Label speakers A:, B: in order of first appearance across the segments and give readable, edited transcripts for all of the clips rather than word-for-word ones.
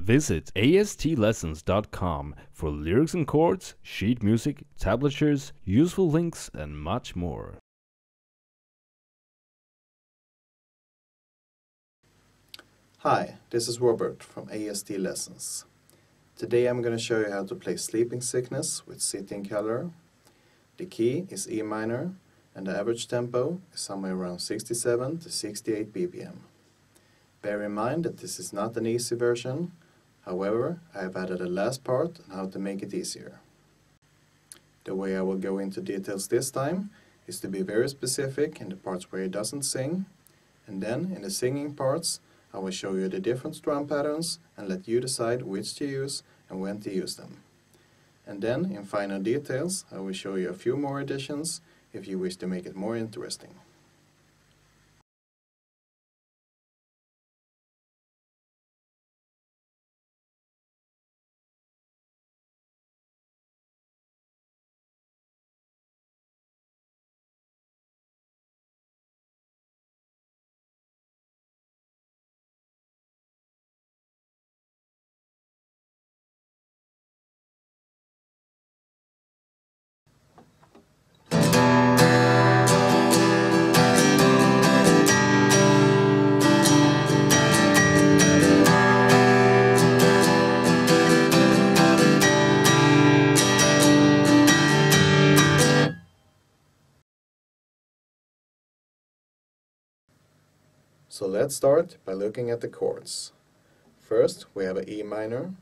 A: Visit astlessons.com for lyrics and chords, sheet music, tablatures, useful links, and much more.
B: Hi, this is Robert from AST Lessons. Today I'm going to show you how to play Sleeping Sickness with sitting color. The key is E minor and the average tempo is somewhere around 67 to 68 BPM. Bear in mind that this is not an easy version, however I have added a last part on how to make it easier. The way I will go into details this time is to be very specific in the parts where it doesn't sing, and then in the singing parts I will show you the different strum patterns and let you decide which to use and when to use them. And then in final details I will show you a few more additions if you wish to make it more interesting. So let's start by looking at the chords. First we have an E minor,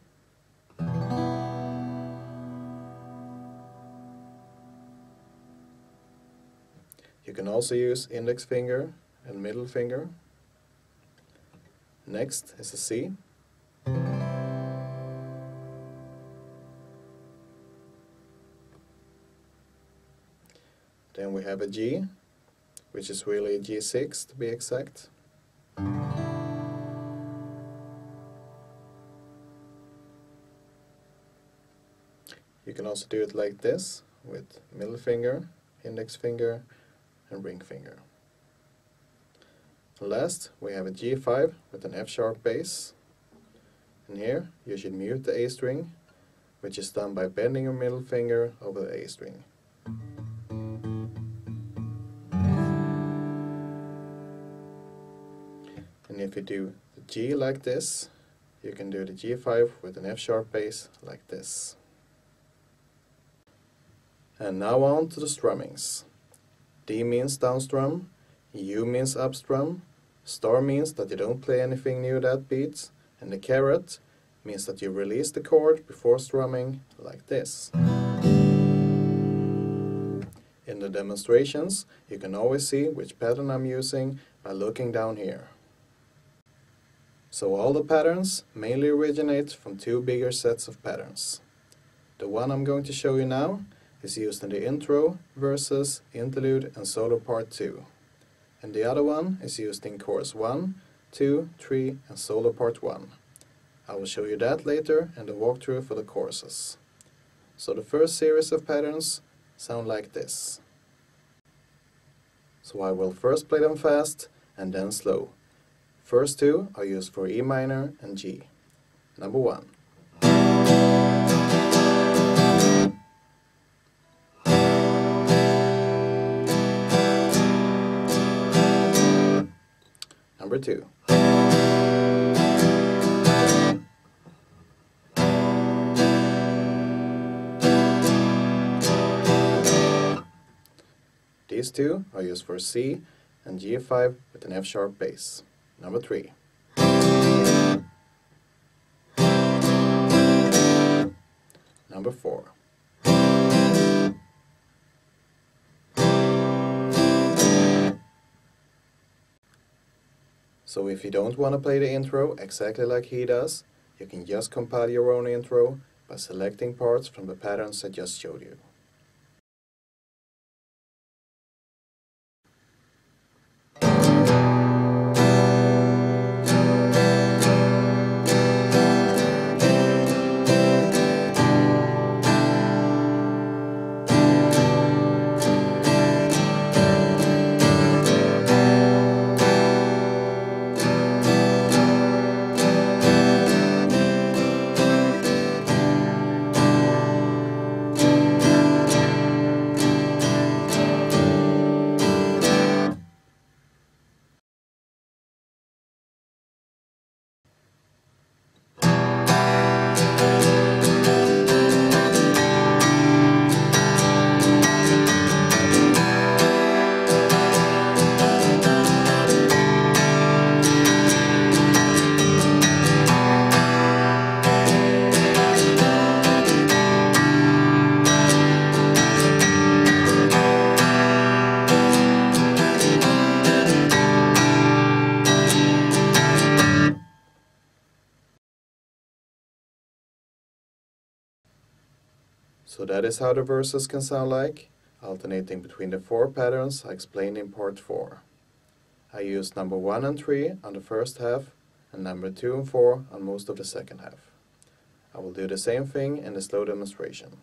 B: you can also use index finger and middle finger. Next is a C, then we have a G, which is really a G6 to be exact. You can also do it like this, with middle finger, index finger, and ring finger. Last, we have a G5 with an F sharp bass. And here, you should mute the A string, which is done by bending your middle finger over the A string. And if you do the G like this, you can do the G5 with an F sharp bass like this. And now on to the strummings. D means down strum, U means up strum, star means that you don't play anything new that beat, and the caret means that you release the chord before strumming like this. In the demonstrations, you can always see which pattern I'm using by looking down here. So all the patterns mainly originate from two bigger sets of patterns. The one I'm going to show you now is used in the intro, verses, interlude and solo part 2. And the other one is used in chorus 1, 2, 3 and solo part 1. I will show you that later in the walkthrough for the choruses. So the first series of patterns sound like this. So I will first play them fast and then slow. First two are used for E minor and G. Number 1. Number 2. These two are used for C and G5 with an F sharp bass. Number 3. Number 4. So if you don't want to play the intro exactly like he does, you can just compile your own intro by selecting parts from the patterns I just showed you. So that is how the verses can sound like, alternating between the 4 patterns I explained in part 4. I used number 1 and 3 on the first half and number 2 and 4 on most of the second half. I will do the same thing in the slow demonstration.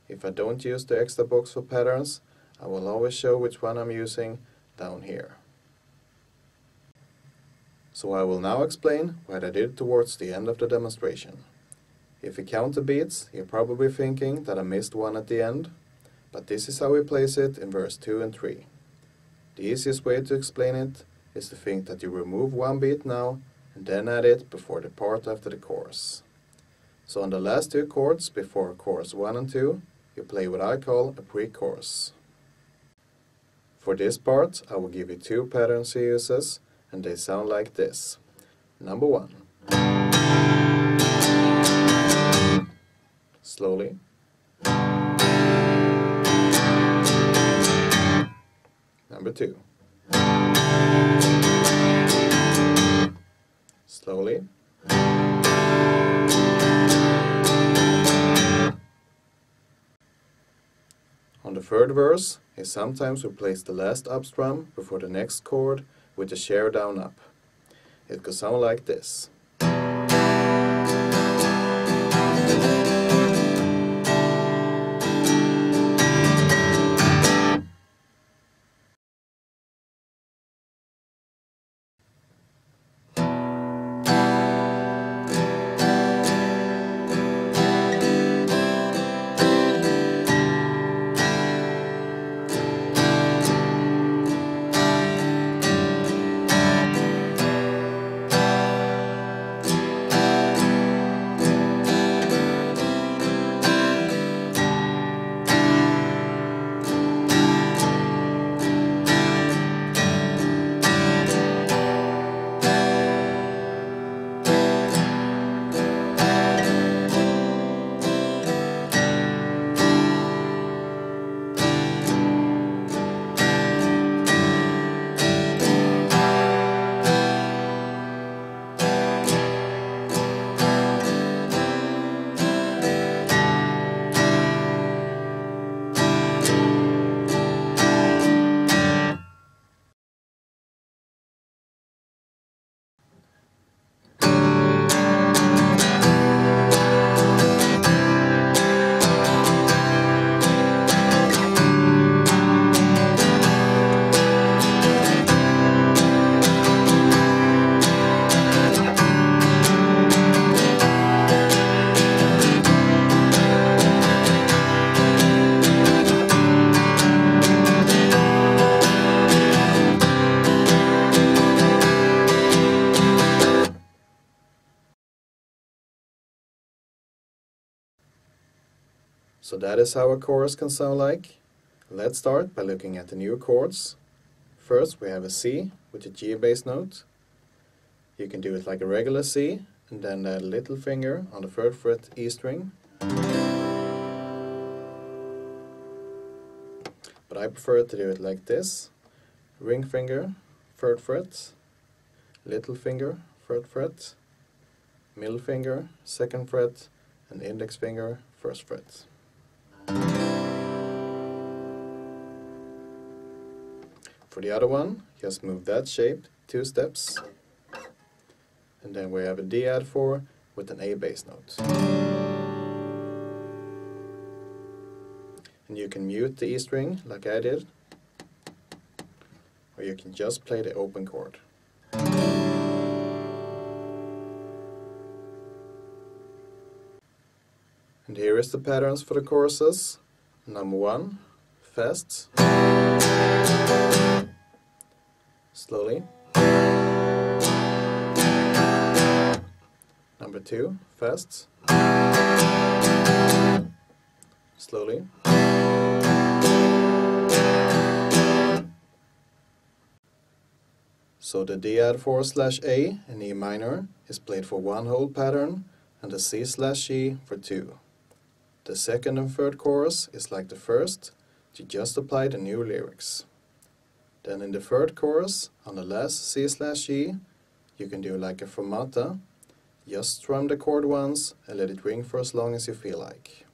B: If I don't use the extra box for patterns, I will always show which one I'm using down here. So I will now explain what I did towards the end of the demonstration. If you count the beats, you're probably thinking that I missed one at the end, but this is how we place it in verse 2 and 3. The easiest way to explain it is to think that you remove one beat now and then add it before the part after the chorus. So on the last 2 chords before chorus 1 and 2, you play what I call a pre-chorus. For this part, I will give you 2 patterns he uses, and they sound like this. Number 1. Slowly. Number 2. Slowly. On the third verse, he sometimes will place the last up strum before the next chord with the share down up. It could sound like this. So that is how a chorus can sound like. Let's start by looking at the new chords. First we have a C with a G bass note. You can do it like a regular C and then add a little finger on the 3rd fret E string. But I prefer to do it like this. Ring finger, 3rd fret, little finger, 3rd fret, middle finger, 2nd fret, and index finger, 1st fret. For the other one, just move that shape 2 steps, and then we have a D add 4 with an A bass note. And you can mute the E string like I did, or you can just play the open chord. And here is the patterns for the choruses. Number 1, fast, slowly. Number 2, fast, slowly. So the D add 4/A in E minor is played for 1 whole pattern and the C/E for 2. The 2nd and 3rd chorus is like the first, you just apply the new lyrics. Then in the 3rd chorus, on the last C/E, you can do like a fermata, just strum the chord once and let it ring for as long as you feel like.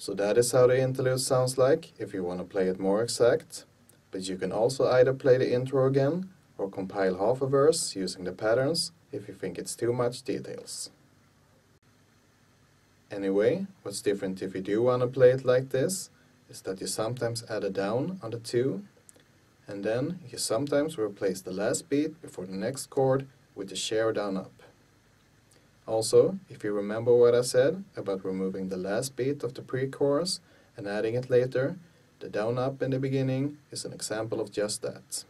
B: So that is how the interlude sounds like if you want to play it more exact, but you can also either play the intro again or compile half a verse using the patterns if you think it's too much details. Anyway, what's different if you do want to play it like this is that you sometimes add a down on the 2, and then you sometimes replace the last beat before the next chord with the share down up. Also, if you remember what I said about removing the last beat of the pre-chorus and adding it later, the down up in the beginning is an example of just that.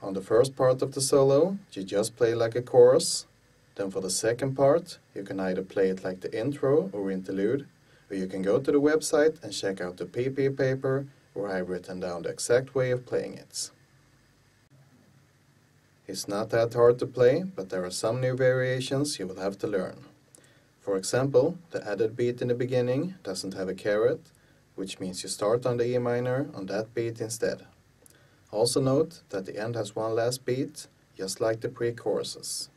B: On the first part of the solo, you just play like a chorus. Then for the second part, you can either play it like the intro or interlude, or you can go to the website and check out the PP paper where I've written down the exact way of playing it. It's not that hard to play, but there are some new variations you will have to learn. For example, the added beat in the beginning doesn't have a caret, which means you start on the E minor on that beat instead. Also note that the end has one last beat, just like the pre-choruses.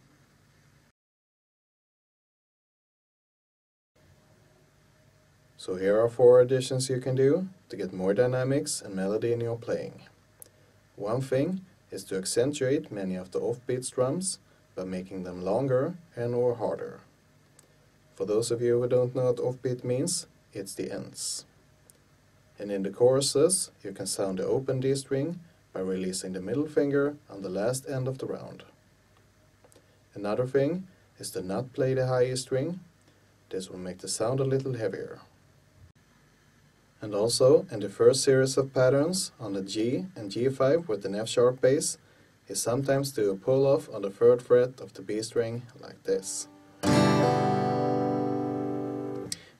B: So here are 4 additions you can do to get more dynamics and melody in your playing. One thing is to accentuate many of the offbeat strums by making them longer and or harder. For those of you who don't know what offbeat means, it's the ends. And in the choruses, you can sound the open D string by releasing the middle finger on the last end of the round. Another thing is to not play the high E string. This will make the sound a little heavier. And also, in the first series of patterns on the G and G5 with an F sharp bass, is sometimes do a pull off on the 3rd fret of the B string like this.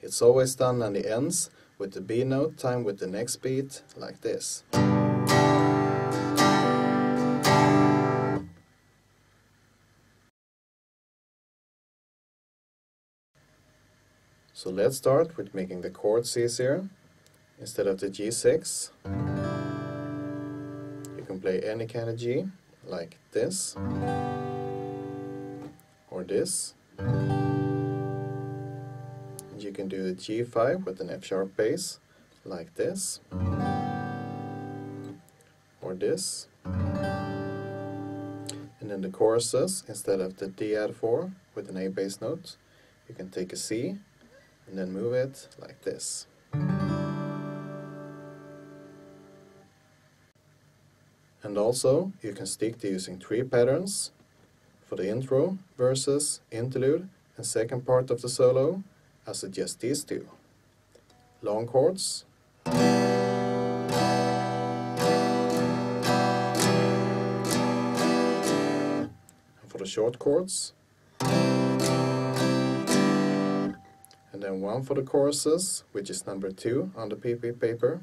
B: It's always done on the ends with the B note timed with the next beat like this. So let's start with making the chords easier. Instead of the G6, you can play any kind of G, like this, or this. And you can do the G5 with an F sharp bass, like this, or this. And in the choruses, instead of the D add 4 with an A bass note, you can take a C and then move it like this. And also, you can stick to using 3 patterns for the intro, verses, interlude, and second part of the solo. I suggest these 2. Long chords, and for the short chords, and then one for the choruses, which is number 2 on the PP paper.